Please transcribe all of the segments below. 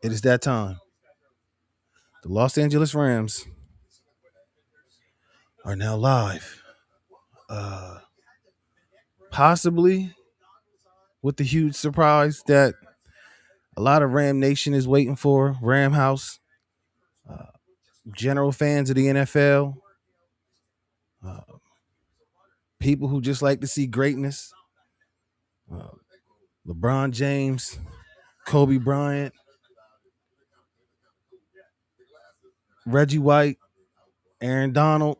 It is that time. The Los Angeles Rams are now live. Uh, Possibly with the huge surprise that a lot of Ram Nation is waiting for. Ram House, uh, general fans of the NFL, uh, people who just like to see greatness. Uh, LeBron James, Kobe Bryant, Reggie White, Aaron Donald.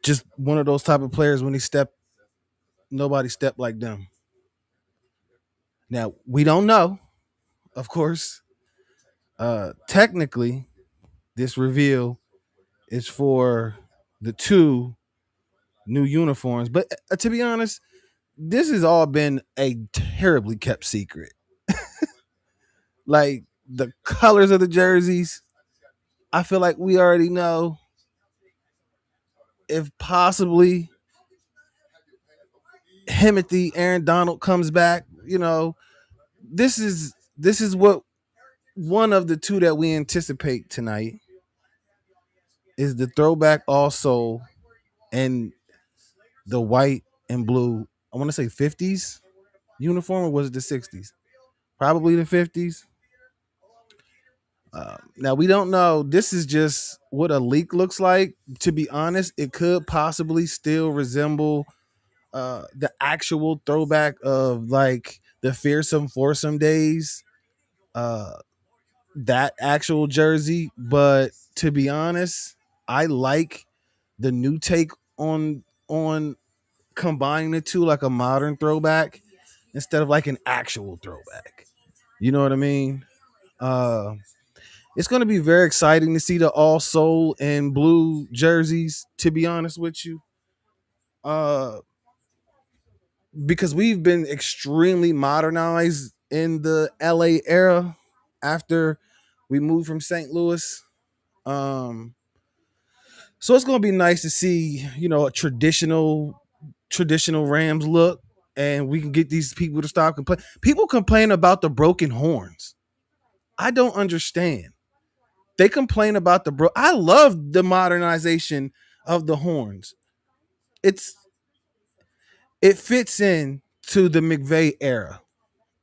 Just one of those type of players when he step, nobody stepped like them. Now we don't know, of course. Technically, this reveal is for the two new uniforms, but to be honest, this has all been a terribly kept secret. Like the colors of the jerseys, I feel like we already know. If possibly Himothy Aaron Donald comes back, this is what one of the two that we anticipate tonight is the throwback also and the white and blue. I want to say 50s uniform, or was it the 60s? Probably the 50s. Now we don't know. This is just what a leak looks like. To be honest, it could possibly still resemble the actual throwback of like the fearsome foursome days. Uh, that actual jersey, but to be honest, I like the new take on combining the two, like a modern throwback instead of like an actual throwback. You know what I mean? Uh, it's going to be very exciting to see the all soul and blue jerseys. To be honest with you, uh, because we've been extremely modernized in the LA era after we moved from St. Louis. Um, so it's going to be nice to see, a traditional Rams look, and we can get these people to stop complaining. People complain about the broken horns. I don't understand. They complain about I love the modernization of the horns. It's it fits in to the McVay era.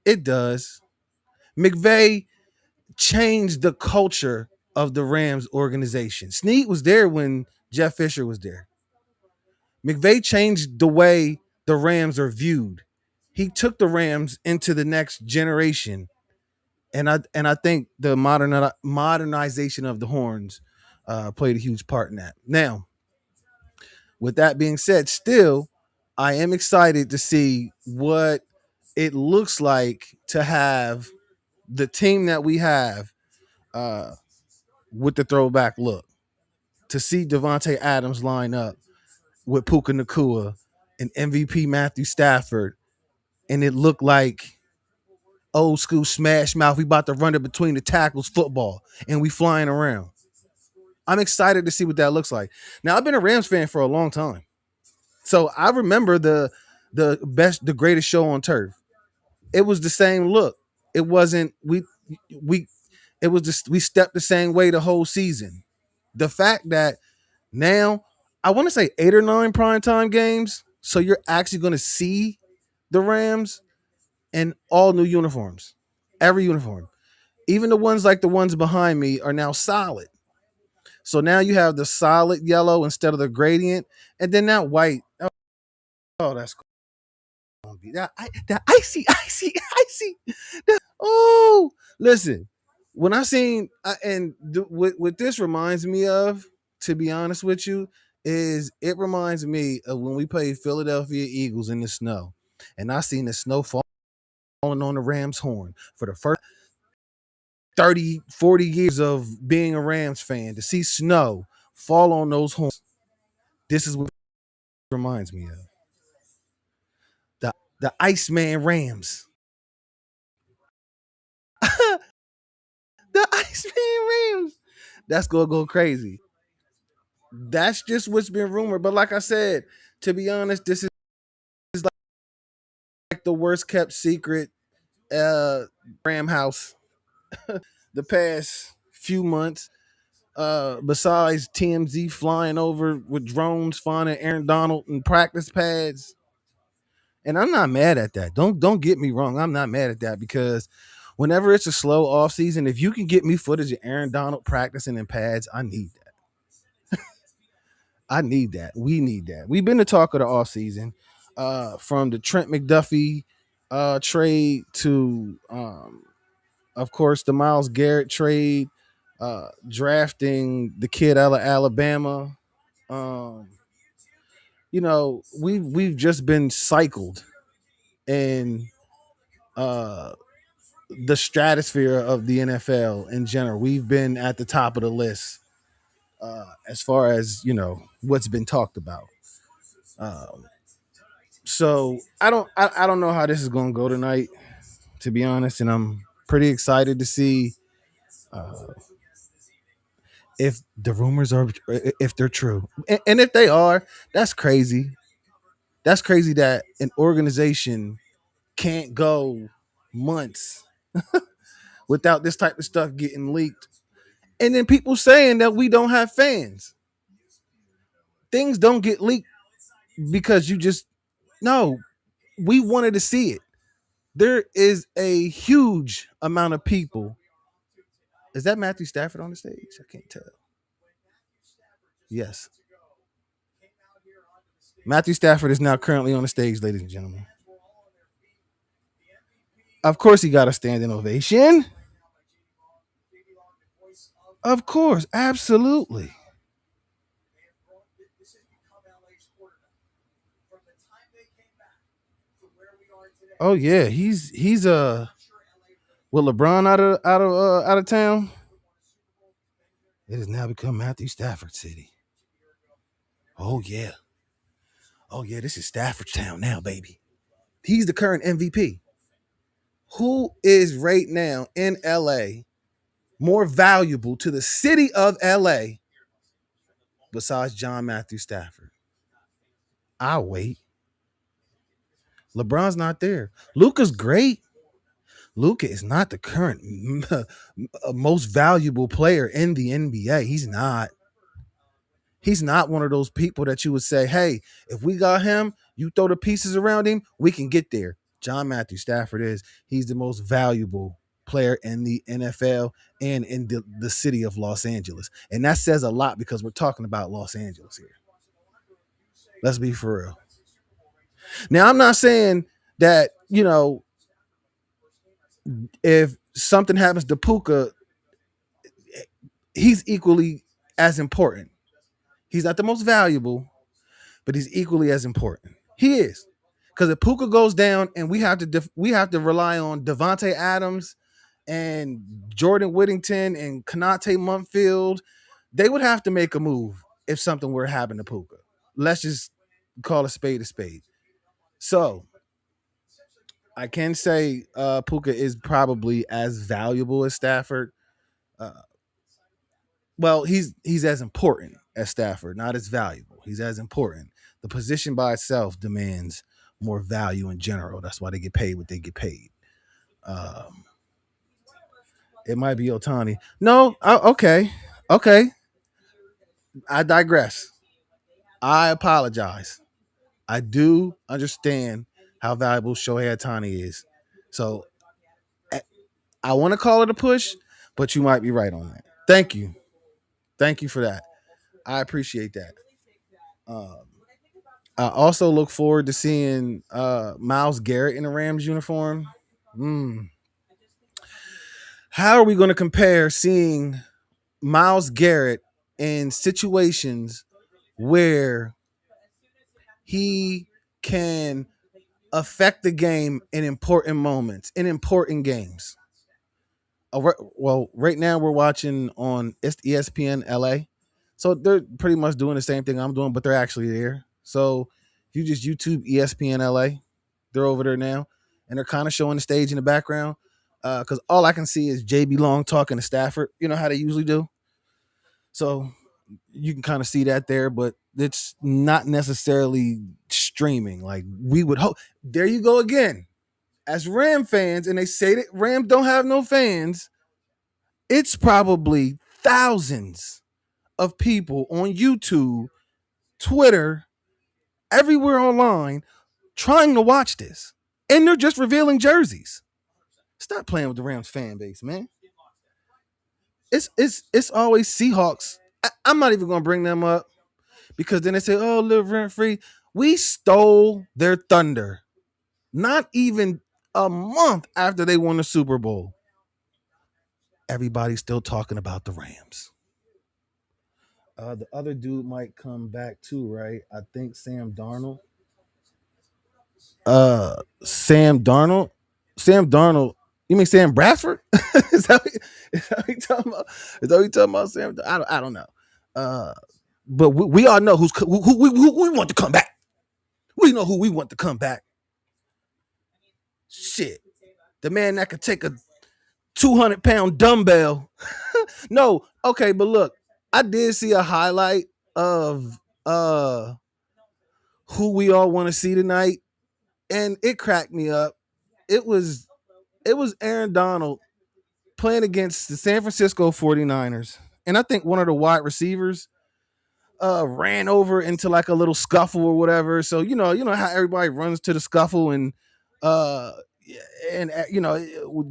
It does. McVay changed the culture of the Rams organization. Snead was there when Jeff Fisher was there. McVay changed the way the Rams are viewed. He took the Rams into the next generation, and I think the modernization of the horns played a huge part in that. Now, with that being said, still, I am excited to see what it looks like to have the team that we have uh, with the throwback look. To see Devontae Adams line up with Puka Nakua and MVP Matthew Stafford, and it looked like old school smash mouth. We about to run it between the tackles football, and we flying around. I'm excited to see what that looks like. Now, I've been a Rams fan for a long time, so I remember the greatest show on turf. It was the same look. It wasn't we it was just we stepped the same way the whole season. The fact that now I want to say 8 or 9 primetime games, so you're actually going to see the Rams in all new uniforms, every uniform, even the ones like the ones behind me are now solid. So now you have the solid yellow instead of the gradient, and then that white. Oh, that's gonna be that icy. Oh, listen, when I seen what this reminds me of, to be honest with you, is it reminds me of when we played Philadelphia Eagles in the snow, and I seen the snow falling on the Rams horn for the first 30, 40 years of being a Rams fan. To see snow fall on those horns, this is what it reminds me of. The Iceman Rams. The Iceman Rams. That's gonna go crazy. That's just what's been rumored. But like I said, to be honest, this is like the worst kept secret Ram house the past few months. Besides TMZ flying over with drones, finding Aaron Donald in practice pads, and I'm not mad at that. Don't get me wrong. I'm not mad at that because whenever it's a slow off season, if you can get me footage of Aaron Donald practicing in pads, I need that. I need that. We need that. We've been the talk of the off season, from the Trent McDuffie trade to, of course, the Myles Garrett trade, drafting the kid out of Alabama. Um, we've just been cycled in uh, the stratosphere of the NFL in general. We've been at the top of the list as far as what's been talked about. Um, so I don't know how this is going to go tonight, to be honest, and I'm pretty excited to see uh, if the rumors are if they're true, and if they are, that's crazy. That's crazy that an organization can't go months without this type of stuff getting leaked. And then people saying that we don't have fans. Things don't get leaked because you just no, we wanted to see it. There is a huge amount of people. Is that Matthew Stafford on the stage? I can't tell. Yes. Matthew Stafford is now currently on the stage, ladies and gentlemen. Of course, he got a standing ovation. Of course, absolutely. Oh yeah, he's with LeBron out of town. It has now become Matthew Stafford City. Oh yeah, oh yeah, this is Stafford Town now, baby. He's the current MVP. Who is right now in LA more valuable to the city of LA besides John Matthew Stafford? I'll wait. LeBron's not there. Luka's great. Luka is not the current most valuable player in the NBA. He's not. He's not one of those people that you would say, hey, if we got him, you throw the pieces around him, we can get there. John Matthew Stafford is. He's the most valuable player in the NFL and in the city of Los Angeles. And that says a lot because we're talking about Los Angeles here. Let's be for real. Now, I'm not saying that, if something happens to Puka, he's equally as important. He's not the most valuable, but he's equally as important. He is, because if Puka goes down and we have to rely on Devontae Adams and Jordan Whittington and Konate Muntfield, they would have to make a move if something were to happen to Puka. Let's just call a spade a spade. So I can say Puka is probably as valuable as Stafford. Uh, well, he's as important as Stafford, not as valuable. He's as important. The position by itself demands more value in general. That's why they get paid what they get paid. Um, it might be Otani. No, okay, okay. I digress. I apologize. I do understand how valuable Shohei Otani is. So I want to call it a push, but you might be right on that. Thank you. Thank you for that. I appreciate that. Um, I also look forward to seeing Myles Garrett in the Rams uniform. Mm. How are we going to compare seeing Myles Garrett in situations where he can affect the game in important moments, in important games? Well, right now we're watching on ESPN LA. So they're pretty much doing the same thing I'm doing, but they're actually there. So if you just YouTube ESPN LA, they're over there now, and they're kind of showing the stage in the background. Because all I can see is JB Long talking to Stafford. You know how they usually do. So you can kind of see that there, but it's not necessarily streaming like we would hope. There you go again. as Ram fans, and they say that Rams don't have no fans, it's probably thousands of people on YouTube, Twitter, everywhere online trying to watch this. And they're just revealing jerseys. Stop playing with the Rams fan base, man. It's always Seahawks. I'm not even gonna bring them up because then they say, "Oh, live rent free." We stole their thunder. Not even a month after they won the Super Bowl, everybody's still talking about the Rams. The other dude might come back too, right? I think Sam Darnold. Sam Darnold. Sam Darnold. You mean Sam Bradford? Is that what you talking about? Is that what you talking about, Sam? I don't know. Uh, but we all know who we want to come back. We know who we want to come back. Shit, the man that could take a 200-pound dumbbell. No, okay, but look, I did see a highlight of who we all want to see tonight, and it cracked me up. It was Aaron Donald playing against the San Francisco 49ers. And I think one of the wide receivers ran over into like a little scuffle or whatever. So you know how everybody runs to the scuffle uh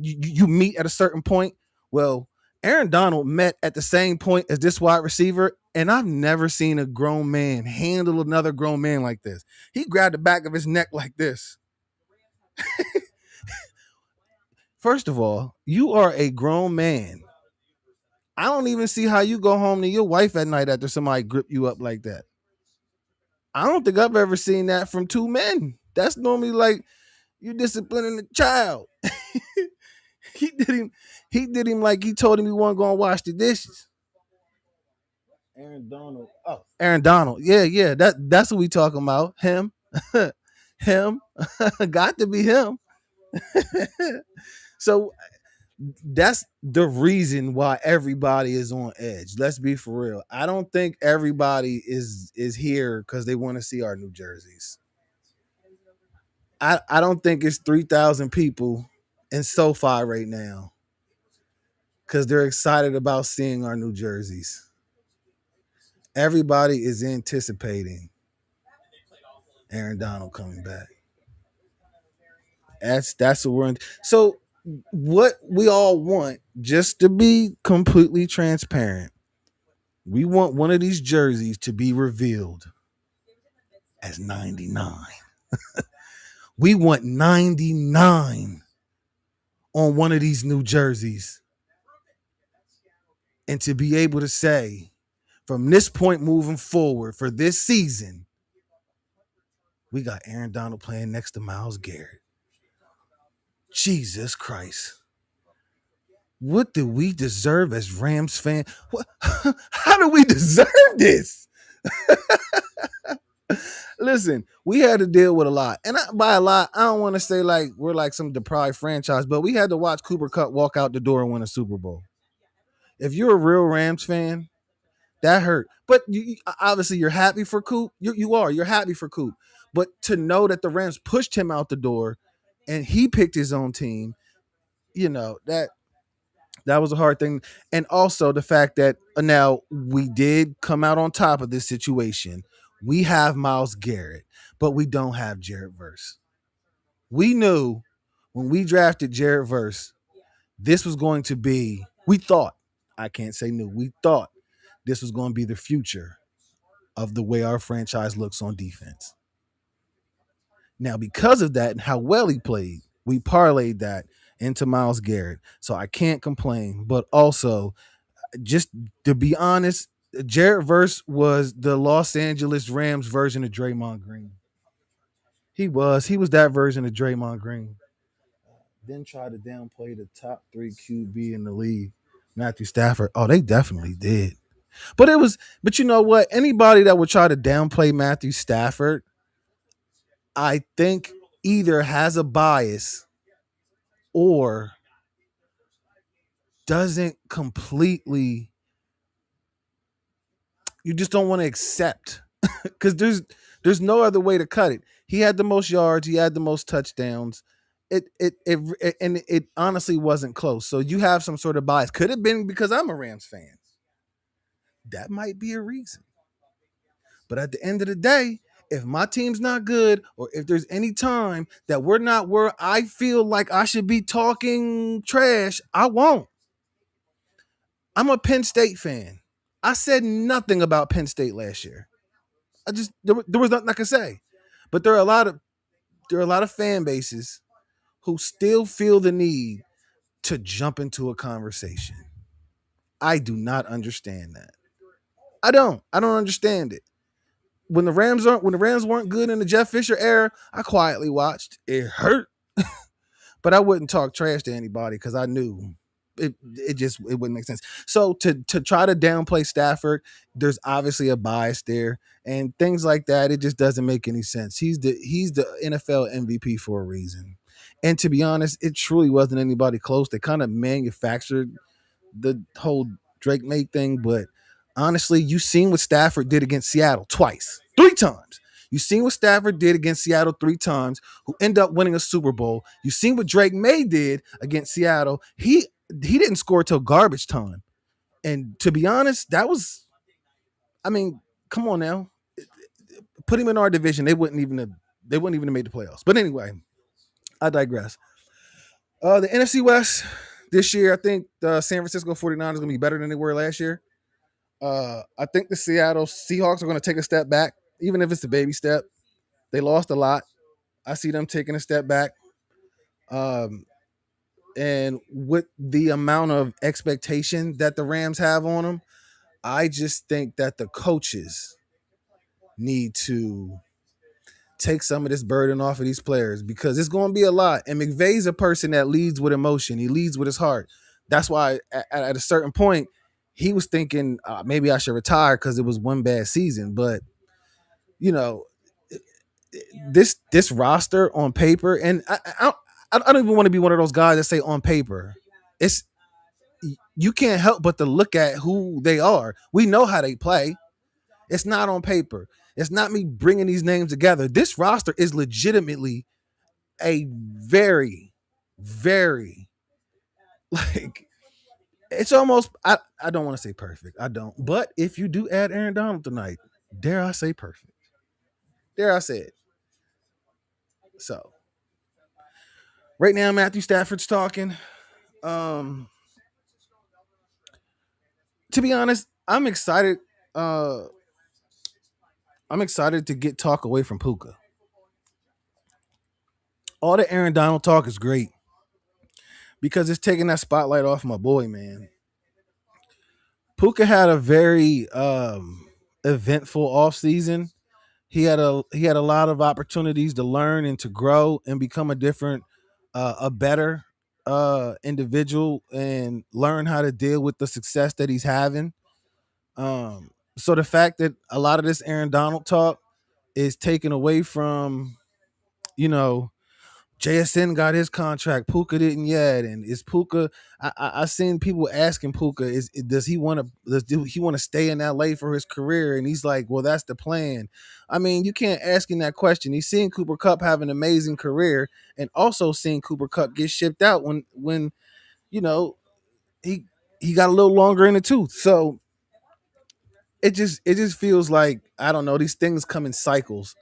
you meet at a certain point. Well, Aaron Donald met at the same point as this wide receiver, and I've never seen a grown man handle another grown man like this. He grabbed the back of his neck like this. First of all, you are a grown man. I don't even see how you go home to your wife at night after somebody grip you up like that. I don't think I've ever seen that from two men. That's normally like you disciplining a child. he did him. He did him like he told him he wasn't going to wash the dishes. Aaron Donald. Oh, Aaron Donald. Yeah, yeah. That's what we talking about. Him. Him. Got to be him. So that's the reason why everybody is on edge. Let's be for real. I don't think everybody is here because they want to see our new jerseys. I don't think it's 3,000 people in SoFi right now because they're excited about seeing our new jerseys. Everybody is anticipating Aaron Donald coming back. That's what we're in. So what we all want, just to be completely transparent, we want one of these jerseys to be revealed as 99. We want 99 on one of these new jerseys. And to be able to say, from this point moving forward for this season, we got Aaron Donald playing next to Myles Garrett. Jesus Christ. What do we deserve as Rams fans? How do we deserve this? Listen, we had to deal with a lot. And by a lot, I don't want to say like we're like some deprived franchise, but we had to watch Cooper Kupp walk out the door and win a Super Bowl. If you're a real Rams fan, that hurt. But obviously you're happy for Coop. You're happy for Coop. But to know that the Rams pushed him out the door and he picked his own team, that was a hard thing. And also the fact that now we did come out on top of this situation. We have Myles Garrett, but we don't have Jared Verse. We knew when we drafted Jared Verse, this was going to be, we thought, I can't say new, we thought this was going to be the future of the way our franchise looks on defense. Now, because of that and how well he played, we parlayed that into Myles Garrett. So I can't complain. But also, just to be honest, Jared Verse was the Los Angeles Rams version of Draymond Green. He was. He was that version of Draymond Green. Then try to downplay the top 3 QB in the league, Matthew Stafford. Oh, they definitely did. But you know what? Anybody that would try to downplay Matthew Stafford, I think either has a bias or doesn't completely, you just don't want to accept because there's no other way to cut it. He had the most yards, he had the most touchdowns, it honestly wasn't close. So you have some sort of bias. Could have been because I'm a Rams fan. That might be a reason. But at the end of the day, if my team's not good, or if there's any time that we're not where I feel like I should be talking trash, I won't. I'm a Penn State fan. I said nothing about Penn State last year. There was nothing I could say. But there are a lot of fan bases who still feel the need to jump into a conversation. I do not understand that. I don't. I don't understand it. When the Rams weren't good in the Jeff Fisher era, I quietly watched. It hurt, but I wouldn't talk trash to anybody because I knew it wouldn't make sense. So to try to downplay Stafford, there's obviously a bias there and things like that. It just doesn't make any sense. He's the NFL MVP for a reason. And to be honest, it truly wasn't anybody close. They kind of manufactured the whole Drake May thing, but honestly, you seen what Stafford did against Seattle twice, three times. You seen what Stafford did against Seattle three times, who end up winning a Super Bowl. You seen what Drake May did against Seattle. He didn't score till garbage time. And to be honest, that was, I mean, come on now. Put him in our division, they wouldn't even have made the playoffs. But anyway, I digress. The NFC West this year, I think the San Francisco 49ers is going to be better than they were last year. I think the Seattle Seahawks are going to take a step back, even if it's a baby step. They lost a lot. I see them taking a step back. And with the amount of expectation that the Rams have on them, I just think that the coaches need to take some of this burden off of these players because it's going to be a lot. And McVay's a person that leads with emotion. He leads with his heart. That's why at a certain point, he was thinking maybe I should retire because it was one bad season. But, you know, this roster on paper, and I don't even want to be one of those guys that say on paper. It's you can't help but to look at who they are. We know how they play. It's not on paper. It's not me bringing these names together. This roster is legitimately a very, very like it's almost I don't want to say perfect. I don't. But if you do add Aaron Donald tonight, dare I say perfect. Dare I say it. So right now Matthew Stafford's talking. Um to be honest, I'm excited. I'm excited to get talk away from Puka. All the Aaron Donald talk is great because it's taking that spotlight off my boy, man. Puka had a very eventful offseason. He had a lot of opportunities to learn and to grow and become a better individual and learn how to deal with the success that he's having. So the fact that a lot of this Aaron Donald talk is taken away from, you know, JSN got his contract. Puka didn't yet, and is Puka? I seen people asking Puka, does he want to stay in LA for his career? And he's like, well, that's the plan. I mean, you can't ask him that question. He's seen Cooper Kupp have an amazing career, and also seen Cooper Kupp get shipped out when you know he he got a little longer in the tooth. So it just feels like I don't know. These things come in cycles.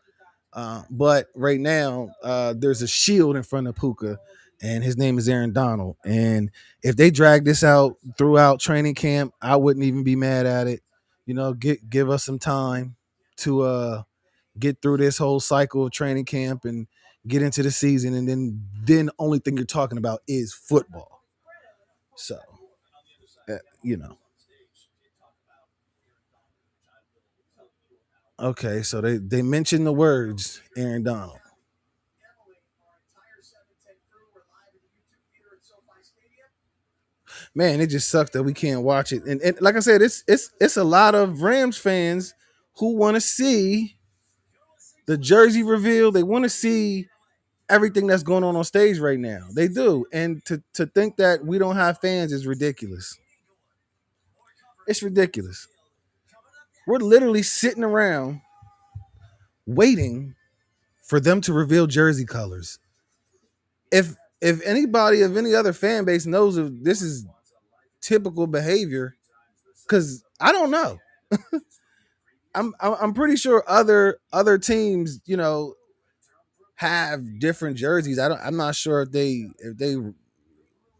But right now, there's a shield in front of Puka, and his name is Aaron Donald. And if they drag this out throughout training camp, I wouldn't even be mad at it. You know, give us some time to get through this whole cycle of training camp and get into the season, and then the only thing you're talking about is football. So, you know, okay. So they mentioned the words Aaron Donald. Man, it just sucks that we can't watch it. And like I said, it's a lot of Rams fans who want to see the jersey reveal. They want to see everything that's going on stage right now. They do, and to think that we don't have fans is ridiculous. It's ridiculous. We're literally sitting around waiting for them to reveal jersey colors. if anybody of any other fan base knows if this is typical behavior, because I don't know. I'm pretty sure other teams, have different jerseys. I'm not sure if they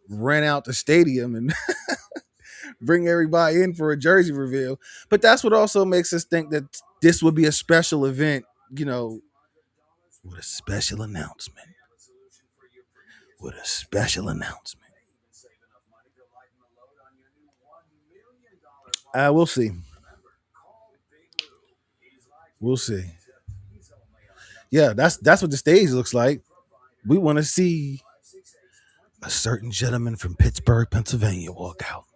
rent out the stadium and bring everybody in for a jersey reveal. But that's what also makes us think that this would be a special event, with a special announcement. With a special announcement. We'll see. We'll see. Yeah, that's what the stage looks like. We want to see a certain gentleman from Pittsburgh, Pennsylvania walk out.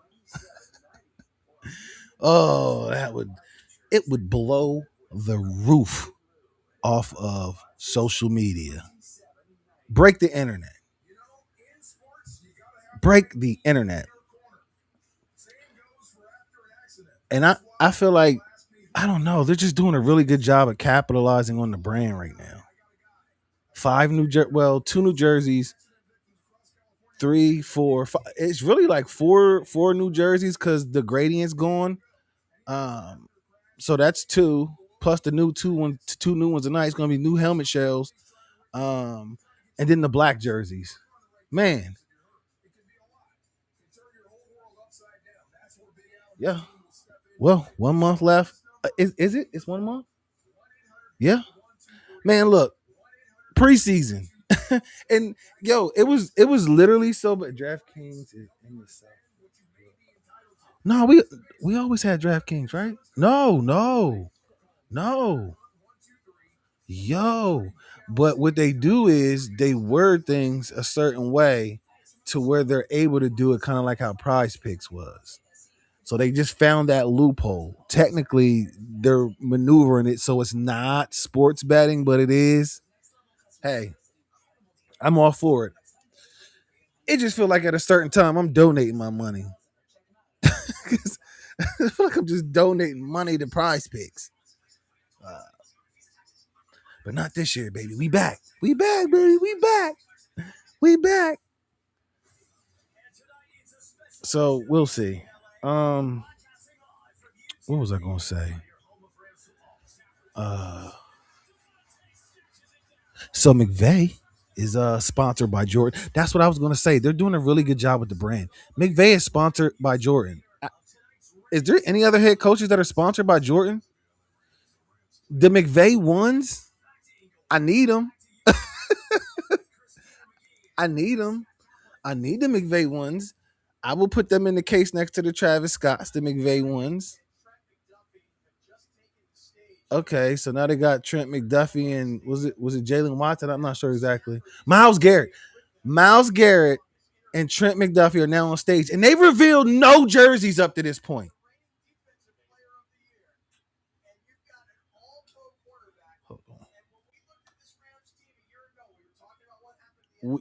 Oh, it would blow the roof off of social media. Break the internet. Break the internet. And I feel like, I don't know, they're just doing a really good job of capitalizing on the brand right now. Two New Jerseys, three, four, five. It's really like four New Jerseys because the gradient's gone. Um, so that's two plus the two new ones tonight. It's gonna be new helmet shells. Um, and then the black jerseys. Man, yeah. Well, 1 month left. Is it? It's 1 month. Yeah, man. Look, preseason, and yo, it was literally so. But DraftKings is in the South. No, we always had DraftKings, right? No, no, no. Yo, but what they do is they word things a certain way to where they're able to do it kind of like how Prize Picks was. So they just found that loophole. Technically, they're maneuvering it so it's not sports betting, but it is. Hey, I'm all for it. It just feel like at a certain time I'm donating my money. 'Cause I feel like I'm just donating money to Prize Picks. Uh, but not this year, baby. We back. We back, baby. We back. We back. So we'll see. Um, what was I gonna say? Uh, so McVay is sponsored by Jordan. That's what I was gonna say. They're doing a really good job with the brand. McVay is sponsored by Jordan. Is there any other head coaches that are sponsored by Jordan? The McVay ones, I need them. I need them. I need the McVay ones. I will put them in the case next to the Travis Scotts, the McVay ones. Okay, so now they got Trent McDuffie and was it Jalen Watson? I'm not sure exactly. Miles Garrett and Trent McDuffie are now on stage, and they revealed no jerseys up to this point.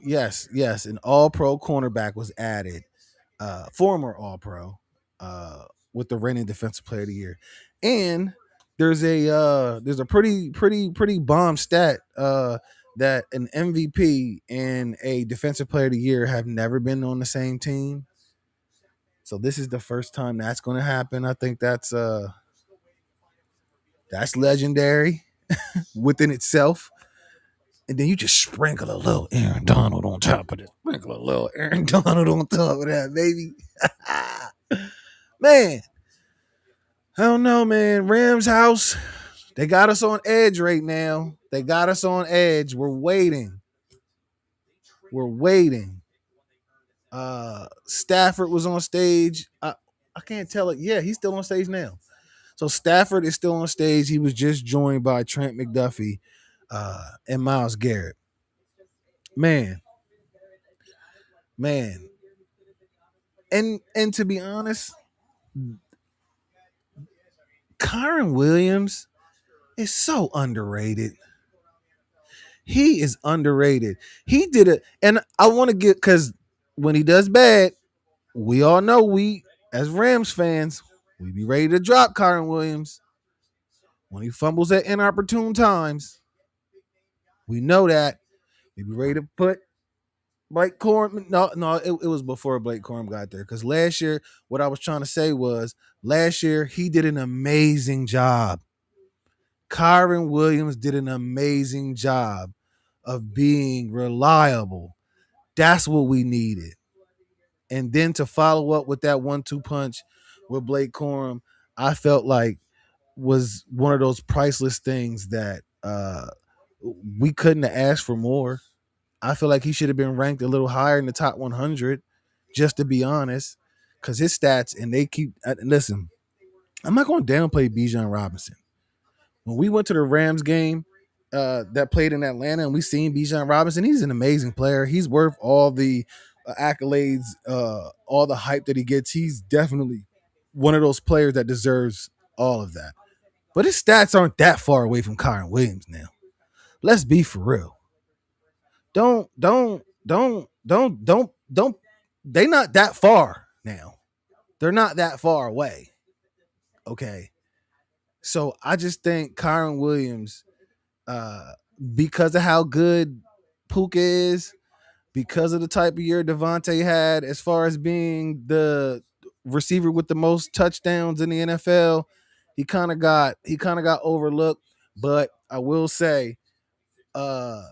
Yes, yes, an All Pro cornerback was added, former All Pro, with the reigning Defensive Player of the Year, and there's a pretty bomb stat that an MVP and a Defensive Player of the Year have never been on the same team. So this is the first time that's going to happen. I think that's legendary within itself. And then you just sprinkle a little Aaron Donald on top of it. Sprinkle a little Aaron Donald on top of that, baby. Man, I don't know, man. Rams house, they got us on edge right now. They got us on edge. We're waiting. We're waiting. Stafford was on stage. I can't tell it. Yeah, he's still on stage now. So Stafford is still on stage. He was just joined by Trent McDuffie and Miles Garrett. Man, man. And to be honest, Kyron Williams is so underrated. He is underrated. He did it, and I want to get because when he does bad, we all know we as Rams fans we be ready to drop Kyron Williams when he fumbles at inopportune times. We know that we be ready to put Blake Corum, no, it was before Blake Corum got there. Because last year, what I was trying to say was last year he did an amazing job. Kyron Williams did an amazing job of being reliable. That's what we needed. And then to follow up with that 1-2 punch with Blake Corum, I felt like was one of those priceless things that we couldn't have asked for more. I feel like he should have been ranked a little higher in the top 100, just to be honest, because his stats and they keep listen. I'm not going to downplay Bijan Robinson. When we went to the Rams game that played in Atlanta, and we seen Bijan Robinson, he's an amazing player. He's worth all the accolades, all the hype that he gets. He's definitely one of those players that deserves all of that. But his stats aren't that far away from Kyron Williams now. Let's be for real. Don't. They not that far now. They're not that far away. Okay. So I just think Kyron Williams, uh, because of how good Puka is, because of the type of year Devontae had, as far as being the receiver with the most touchdowns in the NFL, he kind of got overlooked. But I will say, uh,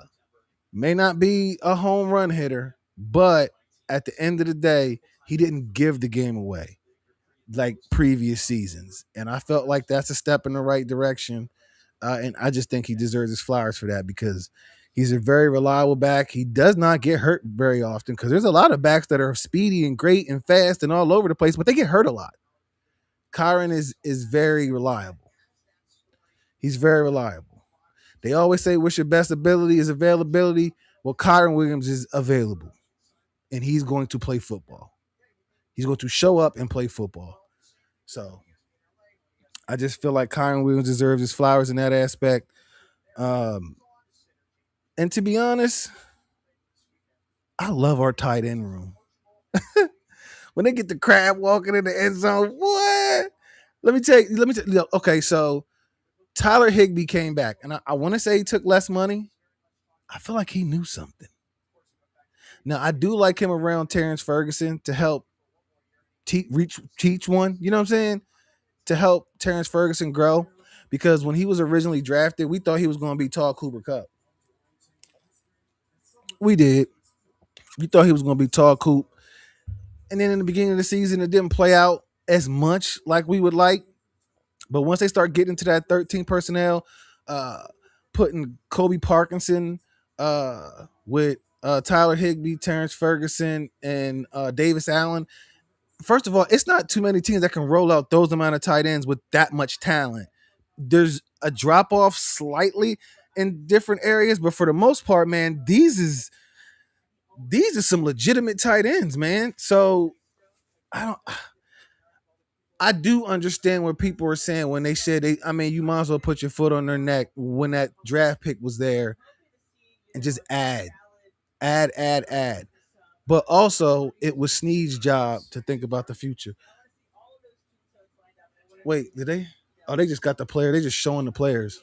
may not be a home run hitter, but at the end of the day, he didn't give the game away like previous seasons. And I felt like that's a step in the right direction. And I just think he deserves his flowers for that because he's a very reliable back. He does not get hurt very often because there's a lot of backs that are speedy and great and fast and all over the place, but they get hurt a lot. Kyron is very reliable. He's very reliable. They always say, "What's your best ability is availability." Well, Kyron Williams is available, and he's going to play football. He's going to show up and play football. So I just feel like Kyron Williams deserves his flowers in that aspect. Um, and to be honest, I love our tight end room. When they get the crab walking in the end zone, what? Let me tell you. Okay, so Tyler Higbee came back, and I want to say he took less money. I feel like he knew something. Now I do like him around Terrence Ferguson to help teach one. You know what I'm saying? To help Terrence Ferguson grow, because when he was originally drafted, we thought he was going to be tall Cooper Cup. We did. We thought he was going to be tall Coop, and then in the beginning of the season, it didn't play out as much like we would like. But once they start getting into that 13 personnel, uh, putting Kobe Parkinson with Tyler Higbee, Terrence Ferguson, and Davis Allen. First of all, it's not too many teams that can roll out those amount of tight ends with that much talent. There's a drop off slightly in different areas, but for the most part, man, these are some legitimate tight ends, man. So I don't. I do understand what people are saying when they said they. I mean, you might as well put your foot on their neck when that draft pick was there and just add. But also, it was Snead's job to think about the future. Wait, did they? Oh, they just got the player. They just showing the players.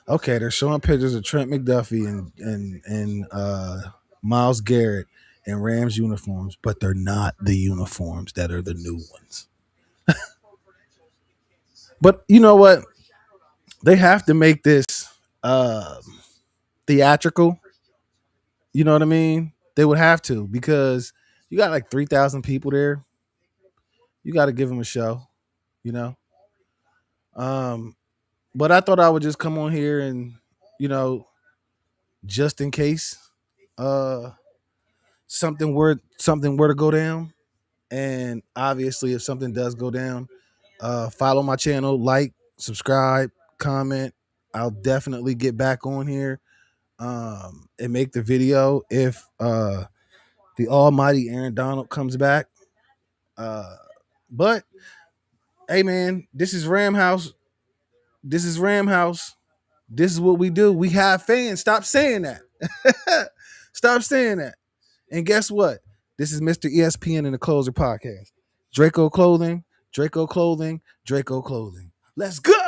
Okay, they're showing pictures of Trent McDuffie and Miles Garrett in Rams uniforms, but they're not the uniforms that are the new ones. But you know what? They have to make this uh, theatrical. You know what I mean? They would have to because you got like 3,000 people there. You got to give them a show. You know. Um, but I thought I would just come on here and you know just in case uh, something were to go down, and obviously if something does go down, follow my channel, like, subscribe, comment. I'll definitely get back on here and make the video if the almighty Aaron Donald comes back. Uh, but hey, man, this is Ram House. This is Ram House. This is what we do. We have fans. Stop saying that. Stop saying that. And guess what? This is Mr. ESPN and the Closer Podcast. Draco Clothing, Draco Clothing, Draco Clothing. Let's go.